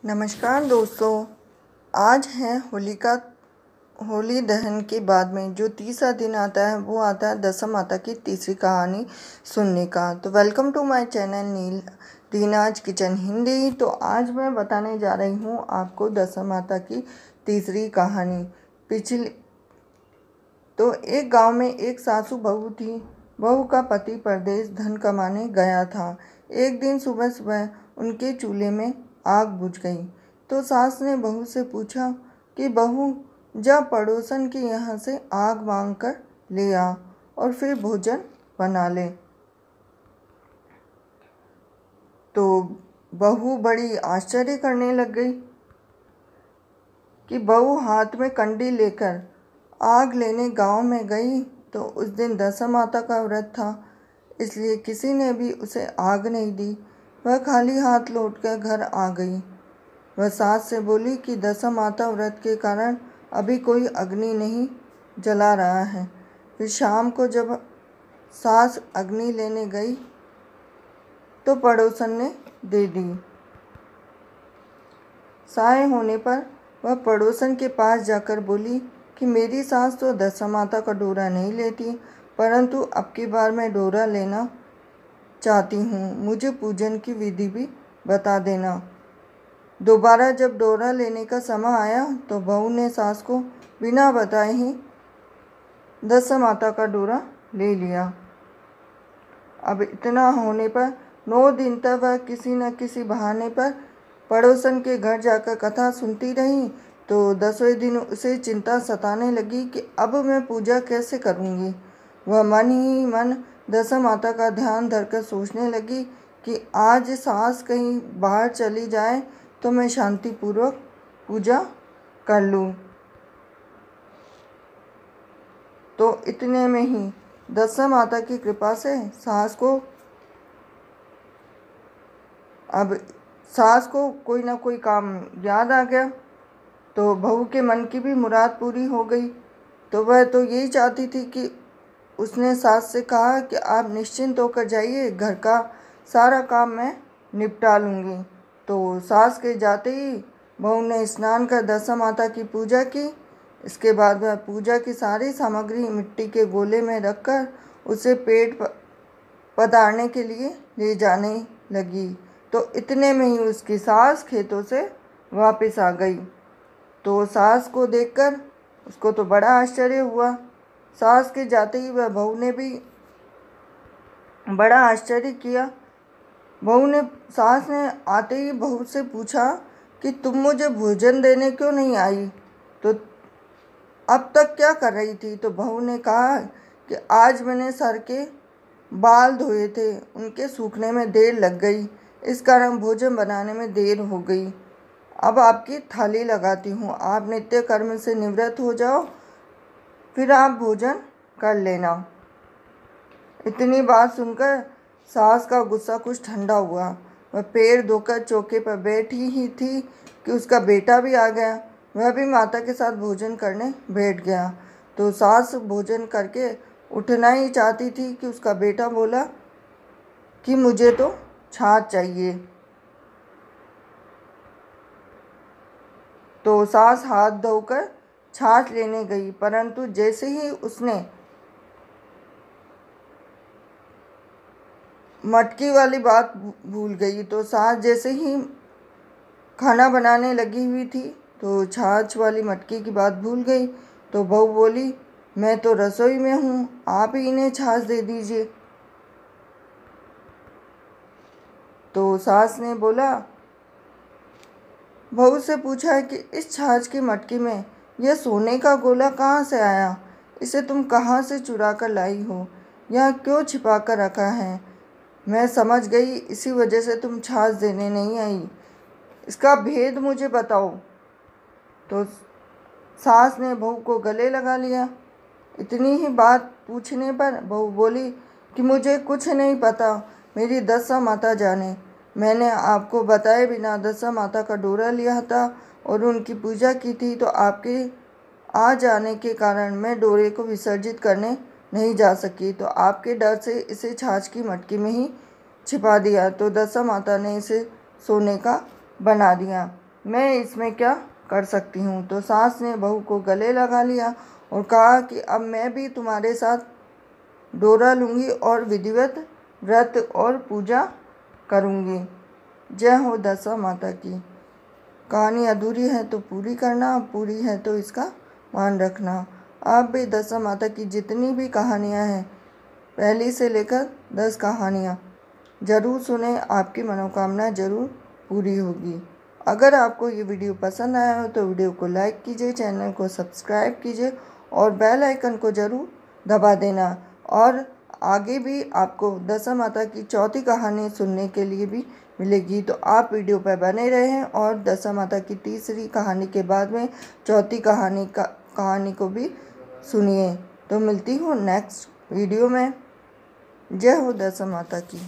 नमस्कार दोस्तों। आज है होली दहन के बाद में जो तीसरा दिन आता है वो आता है दशा माता की तीसरी कहानी सुनने का। तो welcome to my channel Neel Dinaz kitchen Hindi. तो आज मैं बताने जा रही हूँ आपको दशा माता की तीसरी कहानी। तो एक गांव में एक सासू बहू थी। बहू का पति परदेश धन कमाने गया था। एक दिन सुबह सुबह उनके चूल्हे में आग बुझ गई। तो सास ने बहू से पूछा कि बहू, जा पड़ोसन के यहाँ से आग मांग कर ले आ और फिर भोजन बना ले। तो बहू बड़ी आश्चर्य करने लग गई कि बहू हाथ में कंडी लेकर आग लेने गांव में गई। तो उस दिन दशा माता का व्रत था, इसलिए किसी ने भी उसे आग नहीं दी। वह खाली हाथ लौटकर घर आ गई। वह सास से बोली कि दशा माता व्रत के कारण अभी कोई अग्नि नहीं जला रहा है। फिर शाम को जब सास अग्नि लेने गई तो पड़ोसन ने दे दी। साय होने पर वह पड़ोसन के पास जाकर बोली कि मेरी सास तो दशा माता का डोरा नहीं लेती, परंतु अब की बार मैं डोरा लेना चाहती हूँ। मुझे पूजन की विधि भी बता देना। दोबारा जब डोरा लेने का समय आया तो बहू ने सास को बिना बताए ही दशा माता का डोरा ले लिया। अब इतना होने पर 9 दिन तक वह किसी न किसी बहाने पर पड़ोसन के घर जाकर कथा सुनती रही। तो 10वें दिन उसे चिंता सताने लगी कि अब मैं पूजा कैसे करूँगी। वह मन ही मन दशा माता का ध्यान धरकर सोचने लगी कि आज सास कहीं बाहर चली जाए तो मैं शांतिपूर्वक पूजा कर लूँ। तो इतने में ही दशा माता की कृपा से सास को कोई ना कोई काम याद आ गया। तो बहू के मन की भी मुराद पूरी हो गई। तो वह तो यही चाहती थी कि उसने सास से कहा कि आप निश्चिंत होकर जाइए, घर का सारा काम मैं निपटा लूँगी। तो सास के जाते ही बहू ने स्नान कर दशा माता की पूजा की। इसके बाद वह पूजा की सारी सामग्री मिट्टी के गोले में रखकर उसे पेट पधारने के लिए ले जाने लगी। तो इतने में ही उसकी सास खेतों से वापस आ गई। तो सास को देखकर उसको तो बड़ा आश्चर्य हुआ। सास के जाते ही वह बहू ने भी बड़ा आश्चर्य किया। सास ने आते ही बहू से पूछा कि तुम मुझे भोजन देने क्यों नहीं आई, तो अब तक क्या कर रही थी। तो बहू ने कहा कि आज मैंने सर के बाल धोए थे, उनके सूखने में देर लग गई, इस कारण भोजन बनाने में देर हो गई। अब आपकी थाली लगाती हूँ, आप नित्य कर्म से निवृत्त हो जाओ, फिर आप भोजन कर लेना। इतनी बात सुनकर सास का गुस्सा कुछ ठंडा हुआ। वह पैर धोकर चौके पर बैठी ही थी कि उसका बेटा भी आ गया। वह भी माता के साथ भोजन करने बैठ गया। तो सास भोजन करके उठना ही चाहती थी कि उसका बेटा बोला कि मुझे तो छाछ चाहिए। तो सास हाथ धोकर छाछ लेने गई, परंतु जैसे ही उसने मटकी वाली बात भूल गई। तो सास जैसे ही खाना बनाने लगी हुई थी तो छाछ वाली मटकी की बात भूल गई। तो बहू बोली, मैं तो रसोई में हूँ, आप ही इन्हें छाछ दे दीजिए। तो सास ने बहू से पूछा कि इस छाछ की मटकी में यह सोने का गोला कहाँ से आया, इसे तुम कहाँ से चुरा कर लाई हो, यहाँ क्यों छिपा कर रखा है। मैं समझ गई, इसी वजह से तुम छाछ देने नहीं आई, इसका भेद मुझे बताओ। तो सास ने बहू को गले लगा लिया। इतनी ही बात पूछने पर बहू बोली कि मुझे कुछ नहीं पता, मेरी दशा माता जाने। मैंने आपको बताए बिना दशा माता का डोरा लिया था और उनकी पूजा की थी। तो आपके आ जाने के कारण मैं डोरे को विसर्जित करने नहीं जा सकी, तो आपके डर से इसे छाछ की मटकी में ही छिपा दिया। तो दशा माता ने इसे सोने का बना दिया। मैं इसमें क्या कर सकती हूँ। तो सास ने बहू को गले लगा लिया और कहा कि अब मैं भी तुम्हारे साथ डोरा लूँगी और विधिवत व्रत और पूजा करूँगी। जय हो दशा माता की। कहानी अधूरी है तो पूरी करना, पूरी है तो इसका मान रखना। आप भी दशा माता की जितनी भी कहानियाँ हैं, पहली से लेकर 10 कहानियाँ ज़रूर सुने, आपकी मनोकामना ज़रूर पूरी होगी। अगर आपको ये वीडियो पसंद आया हो तो वीडियो को लाइक कीजिए, चैनल को सब्सक्राइब कीजिए और बेल आइकन को ज़रूर दबा देना। और आगे भी आपको दशा माता की चौथी कहानी सुनने के लिए भी मिलेगी, तो आप वीडियो पर बने रहें और दशा माता की तीसरी कहानी के बाद में चौथी कहानी को भी सुनिए। तो मिलती हूँ नेक्स्ट वीडियो में। जय हो दशा माता की।